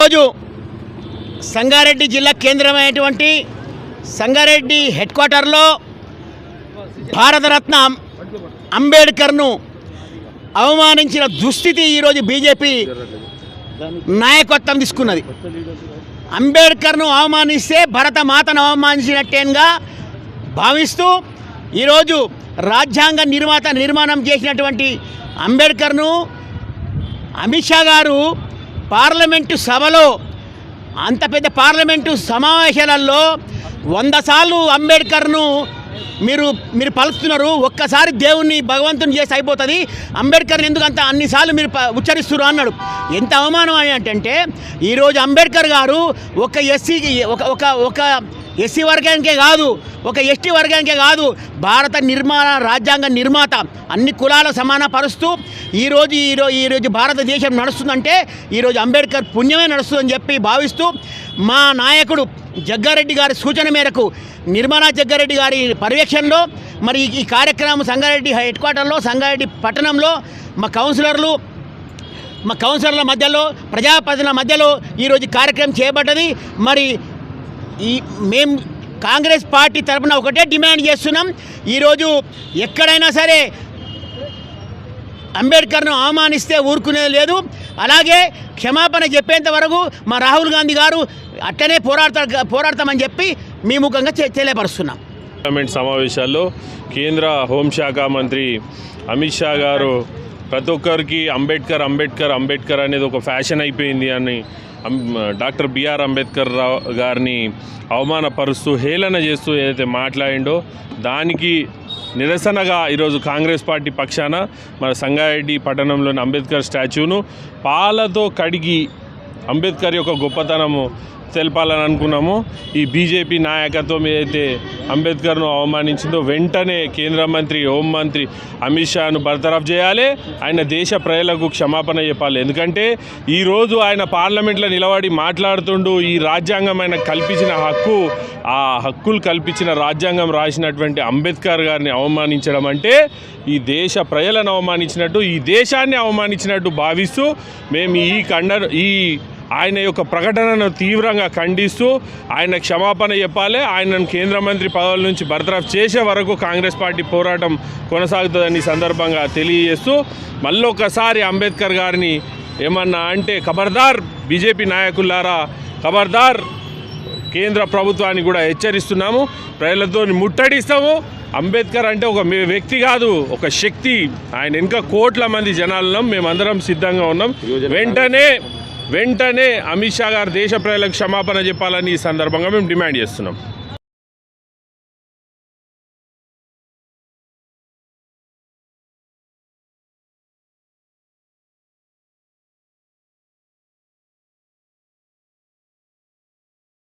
రోజు సంగారెడ్డి జిల్లా కేంద్రమైనటువంటి సంగారెడ్డి హెడ్ క్వార్టర్లో భారతరత్న అంబేద్కర్ను అవమానించిన దుస్థితి ఈరోజు బీజేపీ నాయకత్వం తీసుకున్నది. అంబేద్కర్ను అవమానిస్తే భరతమాతను అవమానించినట్టేగా భావిస్తూ ఈరోజు రాజ్యాంగ నిర్మాణం చేసినటువంటి అంబేద్కర్ను అమిత్ షా గారు పార్లమెంటు సభలో అంత పెద్ద పార్లమెంటు సమావేశాలలో 100 సార్లు అంబేద్కర్ను మీరు పలుకుతున్నారు, ఒక్కసారి దేవుణ్ణి భగవంతుని చేసి అయిపోతుంది, అంబేద్కర్ని ఎందుకు అన్నిసార్లు మీరు ఉచ్చరిస్తున్నారు అన్నాడు. ఎంత అవమానం అంటే ఈరోజు అంబేద్కర్ గారు ఒక ఎస్సీ వర్గానికే కాదు, ఒక ఎస్టీ వర్గానికే కాదు, భారత రాజ్యాంగ నిర్మాత, అన్ని కులాల సమానపరుస్తూ ఈరోజు భారతదేశం నడుస్తుందంటే ఈరోజు అంబేద్కర్ పుణ్యమే నడుస్తుందని చెప్పి భావిస్తూ మా నాయకుడు జగ్గారెడ్డి గారి సూచన మేరకు నిర్మలా జగ్గారెడ్డి గారి పర్యవేక్షణలో మరి ఈ కార్యక్రమం సంగారెడ్డి హెడ్ క్వార్టర్లో సంగారెడ్డి పట్టణంలో మా కౌన్సిలర్ల మధ్యలో ప్రజాప్రతినిధుల మధ్యలో ఈరోజు కార్యక్రమం చేయబడ్డది. మరి మేము కాంగ్రెస్ పార్టీ తరఫున ఒకటే డిమాండ్ చేస్తున్నాం, ఈరోజు ఎక్కడైనా సరే అంబేద్కర్ను అవమానిస్తే ఊరుకునేది లేదు, అలాగే క్షమాపణ చెప్పేంత వరకు మా రాహుల్ గాంధీ గారు అట్టనే పోరాడతామని చెప్పి మీ ముఖంగా తెలియపరుస్తున్నాం. పార్లమెంట్ సమావేశాల్లో కేంద్ర హోంశాఖ మంత్రి అమిత్ షా గారు ప్రతి ఒక్కరికి అంబేద్కర్ అనేది ఒక ఫ్యాషన్ అయిపోయింది అని డాక్టర్ బిఆర్ అంబేద్కర్ గారిని అవమానపరుస్తూ హేళన చేస్తూ ఏదైతే మాట్లాడిండో దానికి నిరసనగా ఈరోజు కాంగ్రెస్ పార్టీ పక్షాన మన సంగారెడ్డి పట్టణంలోని అంబేద్కర్ స్టాచ్యూను పాలతో కడిగి అంబేద్కర్ యొక్క గొప్పతనము తెలపాలని అనుకున్నాము. ఈ బీజేపీ నాయకత్వం ఏదైతే అంబేద్కర్ను అవమానించిందో వెంటనే కేంద్ర మంత్రి హోంమంత్రి అమిత్ షాను బర్తరఫ్ చేయాలి, ఆయన దేశ ప్రజలకు క్షమాపణ చెప్పాలి. ఎందుకంటే ఈరోజు ఆయన పార్లమెంట్లో నిలబడి మాట్లాడుతుంటూ ఈ రాజ్యాంగం ఆయన కల్పించిన ఆ హక్కులు కల్పించిన రాజ్యాంగం రాసినటువంటి అంబేద్కర్ గారిని అవమానించడం అంటే ఈ దేశ ప్రజలను అవమానించినట్టు, ఈ దేశాన్ని అవమానించినట్టు భావిస్తూ మేము ఈ ఆయన యొక్క ప్రకటనను తీవ్రంగా ఖండిస్తూ ఆయన క్షమాపణ చెప్పాలి, ఆయనను కేంద్ర మంత్రి పదవుల నుంచి బర్తరఫ్ చేసే వరకు కాంగ్రెస్ పార్టీ పోరాటం కొనసాగుతుందని సందర్భంగా తెలియజేస్తూ మళ్ళొకసారి అంబేద్కర్ గారిని ఏమన్నా అంటే ఖబర్దార్ బీజేపీ నాయకులారా, ఖబర్దార్ కేంద్ర ప్రభుత్వాన్ని కూడా హెచ్చరిస్తున్నాము, ప్రజలతో ముట్టడిస్తాము. అంబేద్కర్ అంటే ఒక వ్యక్తి కాదు, ఒక శక్తి. ఆయన ఇంకా కోట్ల మంది జనాలను మేమందరం సిద్ధంగా ఉన్నాం. వెంటనే అమిత్ షా గారు దేశ ప్రజలకు క్షమాపణ చెప్పాలని ఈ సందర్భంగా మేము డిమాండ్ చేస్తున్నాం.